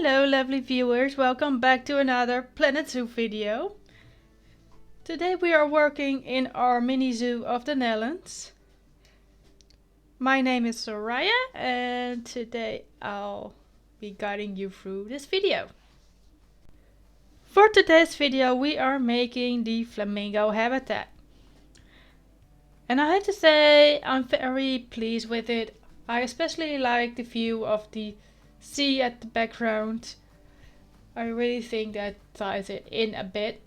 Hello lovely viewers, welcome back to another Planet Zoo video. Today we are working in our mini zoo of the Netherlands. My name is Sora and today I'll be guiding you through this video. For today's video we are making the Flamingo Habitat. And I have to say I'm very pleased with it. I especially like the view of the sea at the background. I really think that ties it in a bit.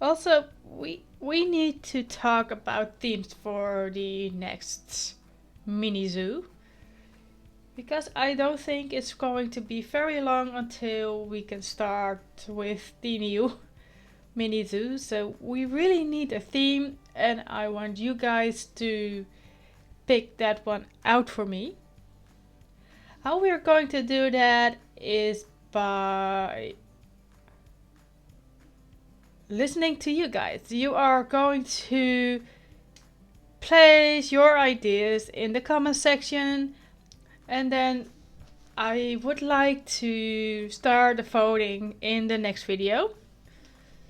Also, we need to talk about themes for the next mini zoo. Because I don't think it's going to be very long until we can start with the new mini zoo. So we really need a theme and I want you guys to pick that one out for me. How we're going to do that is by listening to you guys. You are going to place your ideas in the comment section and then I would like to start the voting in the next video.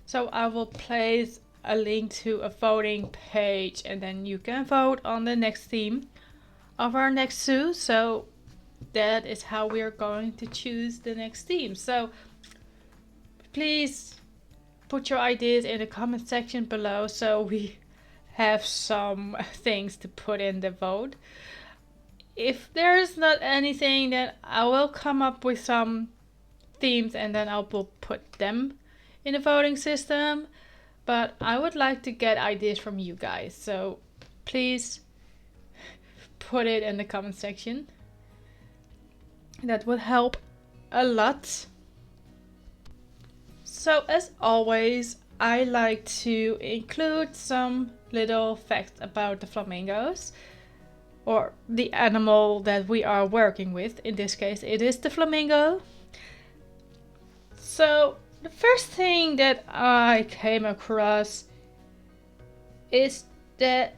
So I will place a link to a voting page and then you can vote on the next theme of our next zoo. So that is how we are going to choose the next theme. So please put your ideas in the comment section below so we have some things to put in the vote. If there's not anything, then I will come up with some themes and then I will put them in the voting system. But I would like to get ideas from you guys, so please put it in the comment section. That would help a lot. So as always, I like to include some little facts about the flamingos, or the animal that we are working with. In this case, it is the flamingo. So the first thing that I came across is that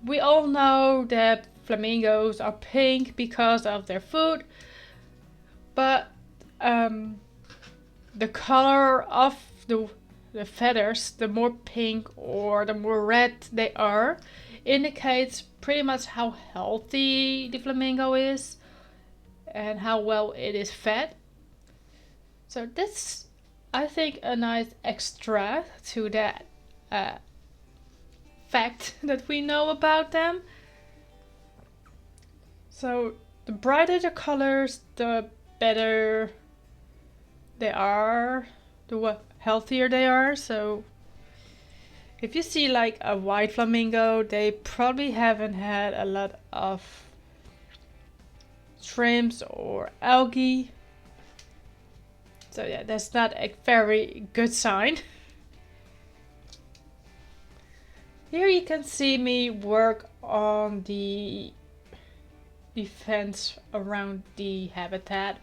we all know that flamingos are pink because of their food, but the color of the feathers, the more pink or the more red they are, indicates pretty much how healthy the flamingo is and how well it is fed. So that's, I think, a nice extra to that fact that we know about them. So the brighter the colors, the better they are, the healthier they are. So if you see like a white flamingo, they probably haven't had a lot of shrimps or algae. So yeah, that's not a very good sign. Here you can see me work on the fence around the habitat.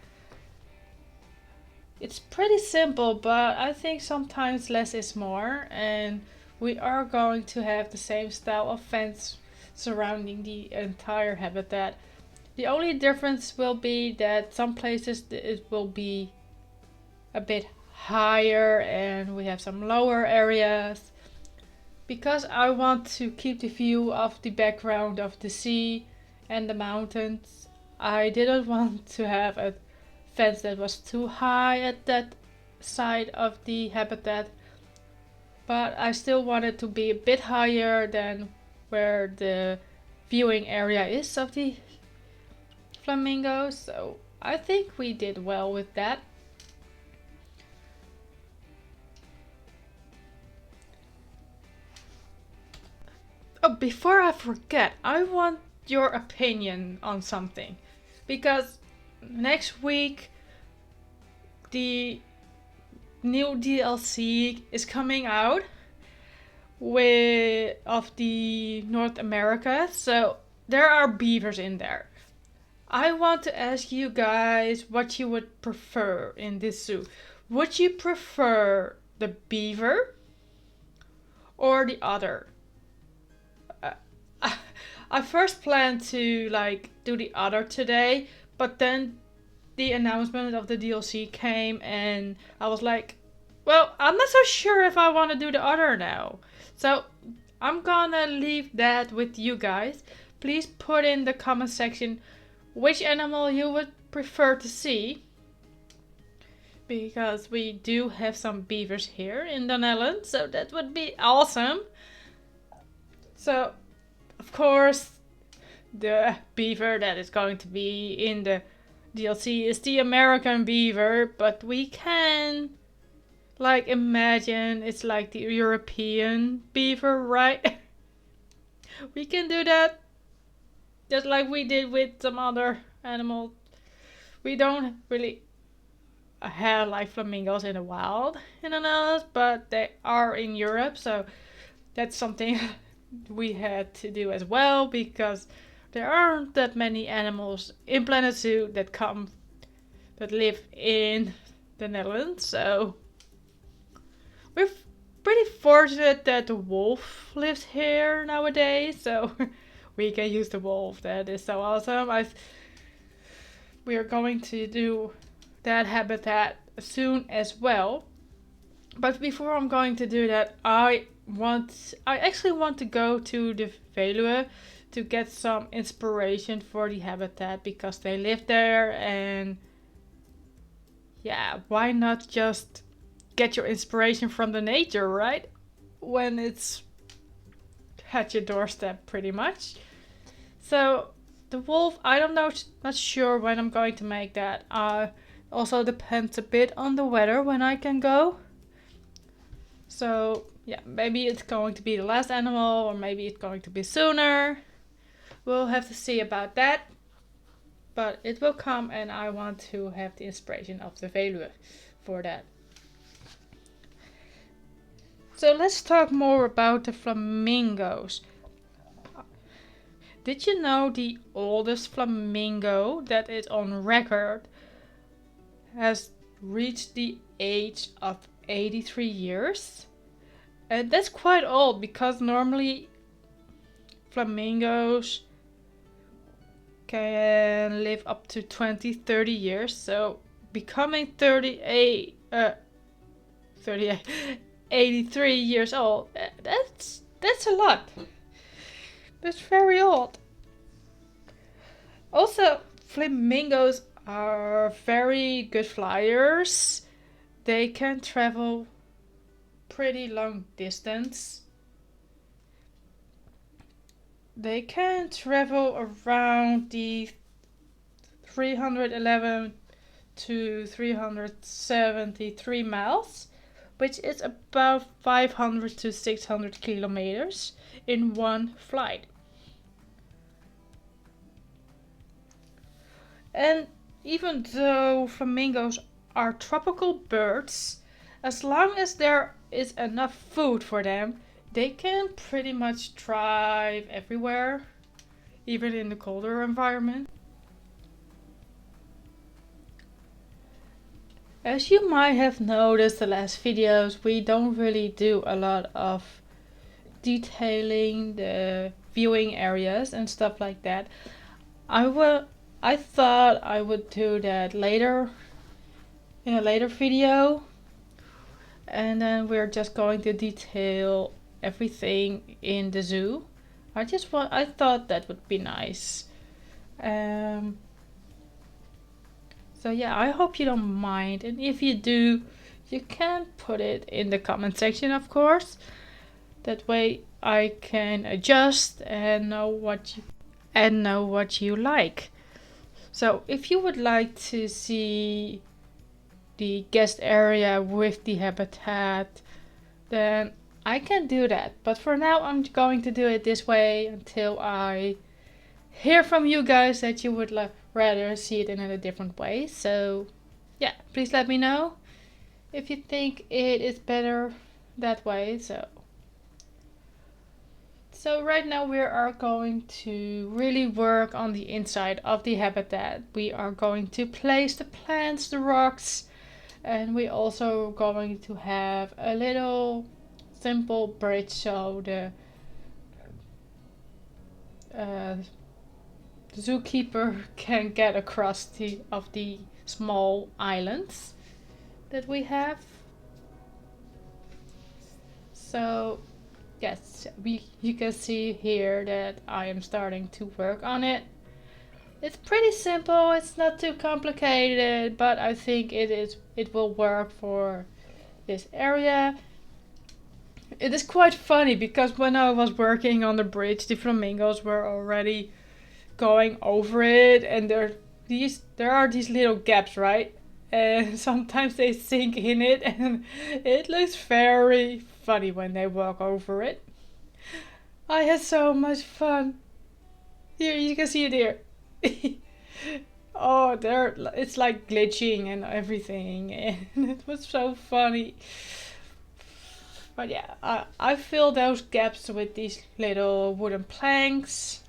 It's pretty simple, but I think sometimes less is more, and we are going to have the same style of fence surrounding the entire habitat. The only difference will be that some places it will be a bit higher and we have some lower areas. Because I want to keep the view of the background of the sea and the mountains, I didn't want to have a fence that was too high at that side of the habitat, but I still wanted to be a bit higher than where the viewing area is of the flamingos. So I think we did well with that. Oh, before I forget, I want your opinion on something, because next week the new DLC is coming out of the North America, so there are beavers in there. I want to ask you guys what you would prefer in this zoo. Would you prefer the beaver or the other? I first planned to like do the other today, but then the announcement of the DLC came and I was like, well, I'm not so sure if I want to do the other now. So I'm gonna leave that with you guys. Please put in the comment section which animal you would prefer to see. Because we do have some beavers here in the Netherlands, so that would be awesome. So, of course, the beaver that is going to be in the DLC is the American beaver, but we can like imagine it's like the European beaver, right? We can do that just like we did with some other animals. We don't really have like flamingos in the wild in the Netherlands, but they are in Europe, so that's something we had to do as well, because there aren't that many animals in Planet Zoo that live in the Netherlands. So we're pretty fortunate that the wolf lives here nowadays, so we can use the wolf. That is so awesome. We are going to do that habitat soon as well. But before I'm going to do that, I actually want to go to the Veluwe to get some inspiration for the habitat, because they live there, and yeah, why not just get your inspiration from the nature, right? When it's at your doorstep pretty much. So the wolf, I don't know, not sure when I'm going to make that. Also depends a bit on the weather when I can go. So yeah, maybe it's going to be the last animal, or maybe it's going to be sooner. We'll have to see about that. But it will come, and I want to have the inspiration of the Veluwe for that. So let's talk more about the flamingos. Did you know the oldest flamingo that is on record has reached the age of 83 years? And that's quite old, because normally flamingos can live up to 20-30 years. So becoming 83 years old, that's a lot. That's very old. Also, flamingos are very good flyers. They can travel pretty long distance. They can travel around the 311 to 373 miles, which is about 500 to 600 kilometers in one flight. And even though flamingos are tropical birds, as long as there is enough food for them, they can pretty much thrive everywhere, even in the colder environment. As you might have noticed the last videos, we don't really do a lot of detailing the viewing areas and stuff like that. I thought I would do that later, in a later video, and then we're just going to detail everything in the zoo. I thought that would be nice. So yeah, I hope you don't mind, and if you do, you can put it in the comment section, of course. That way I can adjust and know what you like. So if you would like to see the guest area with the habitat, then I can do that. But for now, I'm going to do it this way until I hear from you guys that you would rather see it in a different way. So yeah, please let me know if you think it is better that way. So right now we are going to really work on the inside of the habitat. We are going to place the plants, the rocks, and we also going to have a little simple bridge so the the zookeeper can get across the small islands that we have. So yes, you can see here that I am starting to work on it. It's pretty simple, it's not too complicated, but I think it will work for this area. It is quite funny because when I was working on the bridge, the flamingos were already going over it, and there are these little gaps, right? And sometimes they sink in it, and it looks very funny when they walk over it. I had so much fun. Here, you can see it here. Oh, it's like glitching and everything, and it was so funny. But yeah, I fill those gaps with these little wooden planks.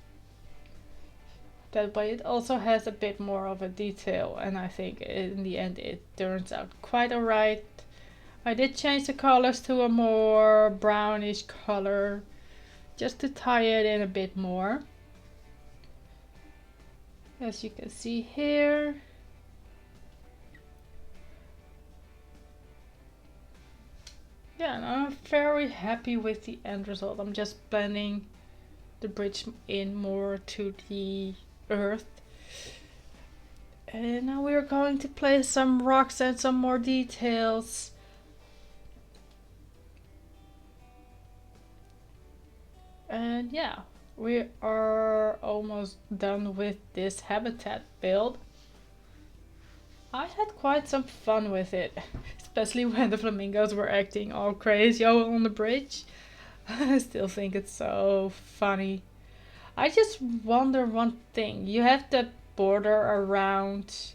That way it also has a bit more of a detail, and I think in the end it turns out quite alright. I did change the colors to a more brownish color just to tie it in a bit more. As you can see here. Yeah, and I'm very happy with the end result. I'm just blending the bridge in more to the earth. And now we're going to place some rocks and some more details. And yeah, we are almost done with this habitat build. I had quite some fun with it, especially when the flamingos were acting all crazy on the bridge. I still think it's so funny. I just wonder one thing. You have the border around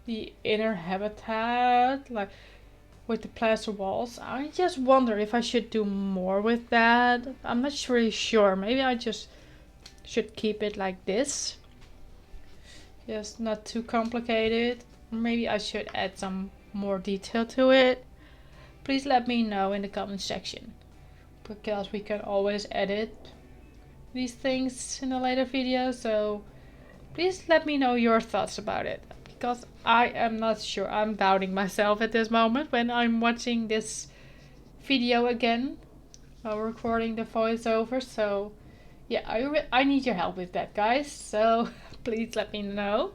the inner habitat, like with the plaster walls. I just wonder if I should do more with that. I'm not really sure. Maybe I just should keep it like this. Just not too complicated. Maybe I should add some more detail to it. Please let me know in the comment section, because we can always edit these things in a later video. So please let me know your thoughts about it, because I am not sure. I'm doubting myself at this moment when I'm watching this video again while recording the voiceover. So yeah, I need your help with that, guys. So please let me know.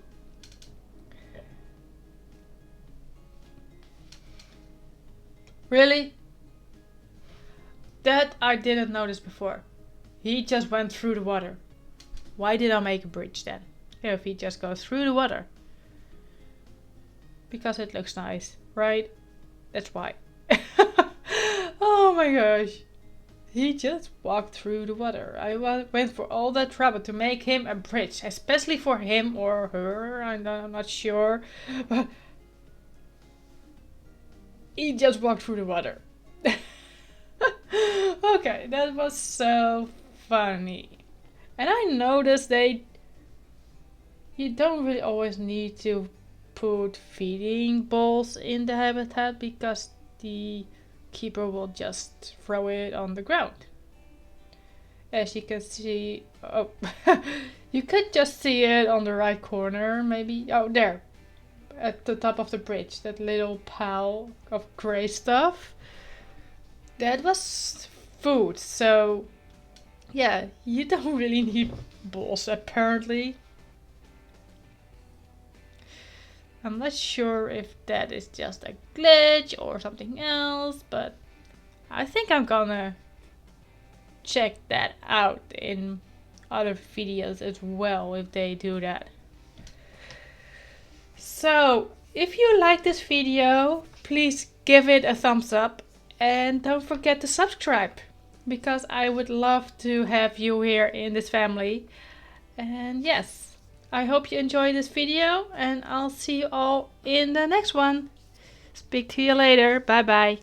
Really? That I didn't notice before. He just went through the water. Why did I make a bridge then? If he just goes through the water. Because it looks nice, right? That's why. Oh my gosh. He just walked through the water. I went for all that trouble to make him a bridge. Especially for him or her. I'm not sure. But he just walked through the water. Okay, that was so funny. And I noticed you don't really always need to put feeding bowls in the habitat, because the keeper will just throw it on the ground. As you can see, oh, you could just see it on the right corner, maybe. Oh, there, at the top of the bridge, that little pile of gray stuff. That was food. So yeah, you don't really need bowls apparently. I'm not sure if that is just a glitch or something else, but I think I'm gonna check that out in other videos as well if they do that. So if you like this video, please give it a thumbs up and don't forget to subscribe, because I would love to have you here in this family. And yes, I hope you enjoyed this video, and I'll see you all in the next one. Speak to you later. Bye bye.